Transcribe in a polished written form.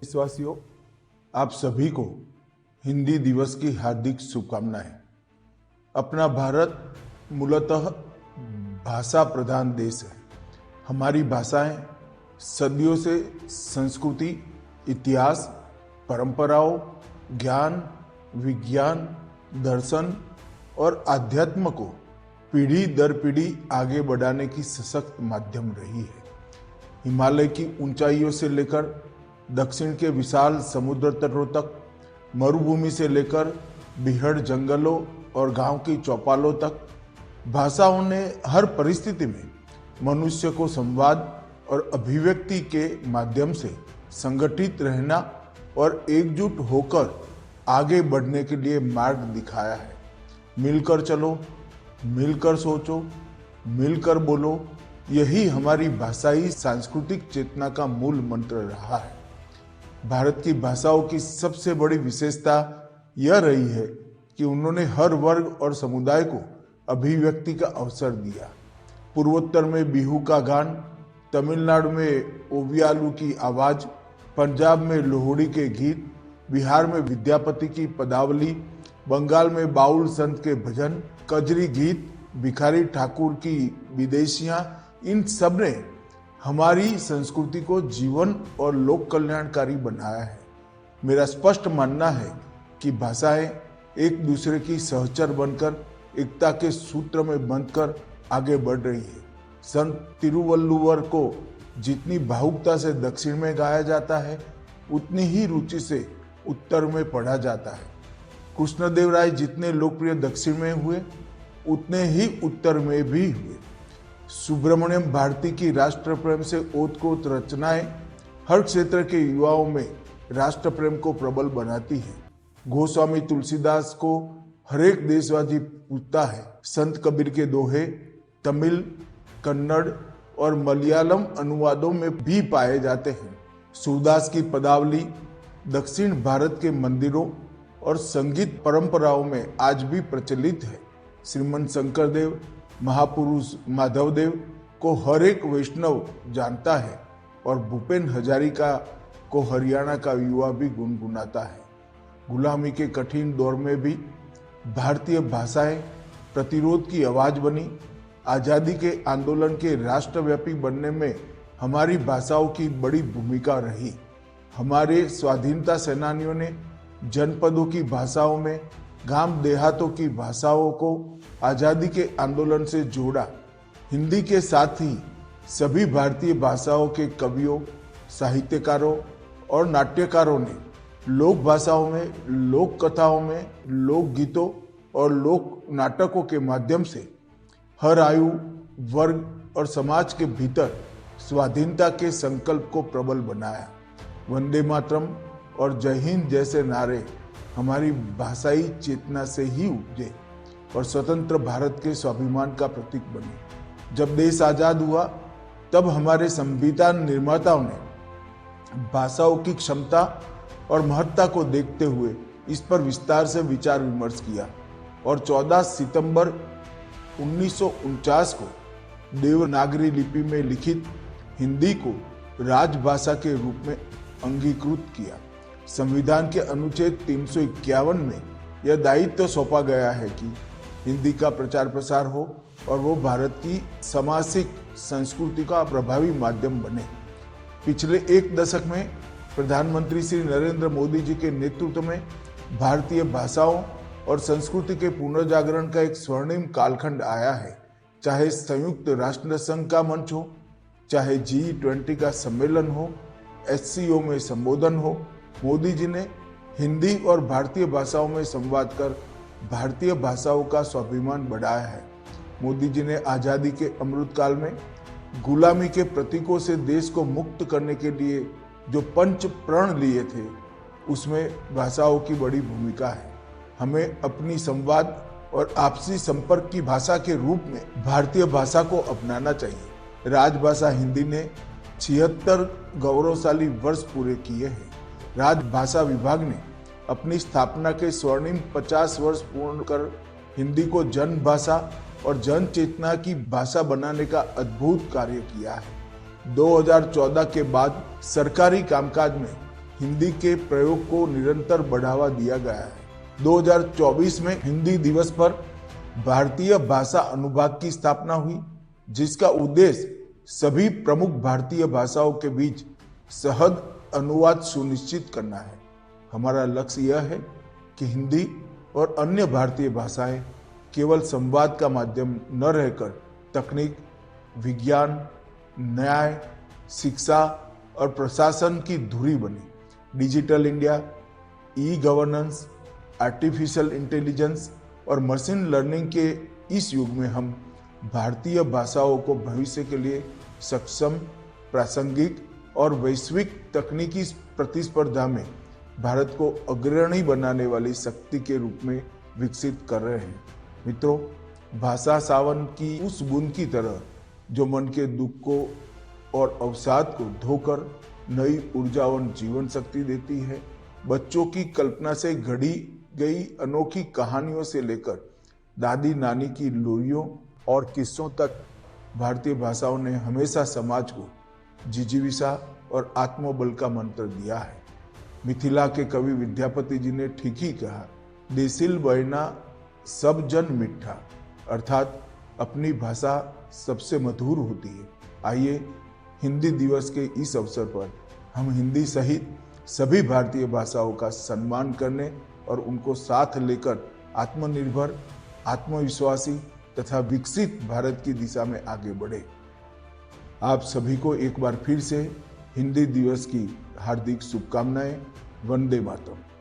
देशवासियों, आप सभी को हिंदी दिवस की हार्दिक शुभकामनाएं। अपना भारत मूलतः भाषा प्रधान देश है। हमारी भाषाएं सदियों से संस्कृति, इतिहास, परंपराओं, ज्ञान, विज्ञान, दर्शन और आध्यात्म को पीढ़ी दर पीढ़ी आगे बढ़ाने की सशक्त माध्यम रही है। हिमालय की ऊंचाइयों से लेकर दक्षिण के विशाल समुद्र तटों तक, मरुभूमि से लेकर बीहड़ जंगलों और गांव की चौपालों तक, भाषाओं ने हर परिस्थिति में मनुष्य को संवाद और अभिव्यक्ति के माध्यम से संगठित रहना और एकजुट होकर आगे बढ़ने के लिए मार्ग दिखाया है। मिलकर चलो, मिलकर सोचो, मिलकर बोलो, यही हमारी भाषाई सांस्कृतिक चेतना का मूल मंत्र रहा है। भारत की भाषाओं की सबसे बड़ी विशेषता यह रही है कि उन्होंने हर वर्ग और समुदाय को अभिव्यक्ति का अवसर दिया। पूर्वोत्तर में बिहू का गान, तमिलनाडु में ओवियालू की आवाज, पंजाब में लोहड़ी के गीत, बिहार में विद्यापति की पदावली, बंगाल में बाउल संत के भजन, कजरी गीत, भिखारी ठाकुर की विदेशियां, इन सब ने हमारी संस्कृति को जीवन और लोक कल्याणकारी बनाया है। मेरा स्पष्ट मानना है कि भाषाएं एक दूसरे की सहचर बनकर एकता के सूत्र में बंधकर आगे बढ़ रही है। संत तिरुवल्लुवर को जितनी भावुकता से दक्षिण में गाया जाता है, उतनी ही रुचि से उत्तर में पढ़ा जाता है। कृष्णदेवराय जितने लोकप्रिय दक्षिण में हुए, उतने ही उत्तर में भी हुए। सुब्रमण्यम भारती की राष्ट्र प्रेम से ओतप्रोत रचनाएं हर क्षेत्र के युवाओं में राष्ट्र प्रेम को प्रबल बनाती है। गोस्वामी तुलसीदास को हरेक देशवासी पूछता है। संत कबीर के दोहे तमिल, कन्नड़ और मलयालम अनुवादों में भी पाए जाते हैं। सूरदास की पदावली दक्षिण भारत के मंदिरों और संगीत परंपराओं में आज भी प्रचलित है। श्रीमंत शंकरदेव, महापुरुष माधवदेव को हर एक वैष्णव जानता है और भूपेन हजारिका को हरियाणा का युवा भी गुनगुनाता है। गुलामी के कठिन दौर में भी भारतीय भाषाएं प्रतिरोध की आवाज बनी। आजादी के आंदोलन के राष्ट्रव्यापी बनने में हमारी भाषाओं की बड़ी भूमिका रही। हमारे स्वाधीनता सेनानियों ने जनपदों की भाषाओं में गांव देहातों की भाषाओं को आजादी के आंदोलन से जोड़ा। हिंदी के साथ ही सभी भारतीय भाषाओं के कवियों, साहित्यकारों और नाट्यकारों ने लोक भाषाओं में, लोक कथाओं में, लोक गीतों और लोक नाटकों के माध्यम से हर आयु, वर्ग और समाज के भीतर स्वाधीनता के संकल्प को प्रबल बनाया। वंदे मातरम और जय हिंद जैसे नारे हमारी भाषाई चेतना से ही उपजे और स्वतंत्र भारत के स्वाभिमान का प्रतीक बने। जब देश आजाद हुआ, तब हमारे संविधान निर्माताओं ने भाषाओं की क्षमता और महत्ता को देखते हुए इस पर विस्तार से विचार विमर्श किया और 14 सितंबर 1949 को देवनागरी लिपि में लिखित हिंदी को राजभाषा के रूप में अंगीकृत किया। संविधान के अनुच्छेद 351 में यह दायित्व सौंपा गया है कि हिंदी का प्रचार प्रसार हो और वो भारत की सामाजिक संस्कृति का प्रभावी माध्यम बने। पिछले एक दशक में प्रधानमंत्री श्री नरेंद्र मोदी जी के नेतृत्व में भारतीय भाषाओं और संस्कृति के पुनर्जागरण का एक स्वर्णिम कालखंड आया है। चाहे संयुक्त राष्ट्र संघ का मंच हो, चाहे G20 का सम्मेलन हो, SCO में संबोधन हो, मोदी जी ने हिंदी और भारतीय भाषाओं में संवाद कर भारतीय भाषाओं का स्वाभिमान बढ़ाया है। मोदी जी ने आजादी के अमृतकाल में गुलामी के प्रतीकों से देश को मुक्त करने के लिए जो पंच प्रण लिए थे, उसमें भाषाओं की बड़ी भूमिका है। हमें अपनी संवाद और आपसी संपर्क की भाषा के रूप में भारतीय भाषा को अपनाना चाहिए। राजभाषा हिंदी ने 76 गौरवशाली वर्ष पूरे किए हैं। राजभाषा विभाग ने अपनी स्थापना के स्वर्णिम 50 वर्ष पूर्ण कर हिंदी को जन भाषा और जन चेतना की भाषा बनाने का अद्भुत कार्य किया है। 2014 के बाद सरकारी कामकाज में हिंदी के प्रयोग को निरंतर बढ़ावा दिया गया है। 2024 में हिंदी दिवस पर भारतीय भाषा अनुभाग की स्थापना हुई, जिसका उद्देश्य सभी प्रमुख भारतीय भाषाओं के बीच सहज अनुवाद सुनिश्चित करना है। हमारा लक्ष्य यह है कि हिंदी और अन्य भारतीय भाषाएं केवल संवाद का माध्यम न रहकर तकनीक, विज्ञान, न्याय, शिक्षा और प्रशासन की धुरी बने। Digital India, e governance, artificial intelligence और मशीन लर्निंग के इस युग में हम भारतीय भाषाओं को भविष्य के लिए सक्षम, प्रासंगिक और वैश्विक तकनीकी प्रतिस्पर्धा में भारत को अग्रणी बनाने वाली शक्ति के रूप में विकसित कर रहे हैं। मित्रों, भाषा सावन की उस बूंद की तरह जो मन के दुख को और अवसाद को धोकर नई ऊर्जावान जीवन शक्ति देती है। बच्चों की कल्पना से घड़ी गई अनोखी कहानियों से लेकर दादी नानी की लोरियों और किस्सों तक भारतीय भाषाओं ने हमेशा समाज को जिजीविषा और आत्मबल का मंत्र दिया है। मिथिला के कवि विद्यापति जी ने ठीक ही कहा, देसिल बयना सब जन मिठा, अर्थात अपनी भाषा सबसे मधुर होती है। आइए हिंदी दिवस के इस अवसर पर हम हिंदी सहित सभी भारतीय भाषाओं का सम्मान करने और उनको साथ लेकर आत्मनिर्भर, आत्मविश्वासी तथा विकसित भारत की दिशा में आगे बढ़े। आप सभी को एक बार फिर से हिंदी दिवस की हार्दिक शुभकामनाएं। वंदे मातरम।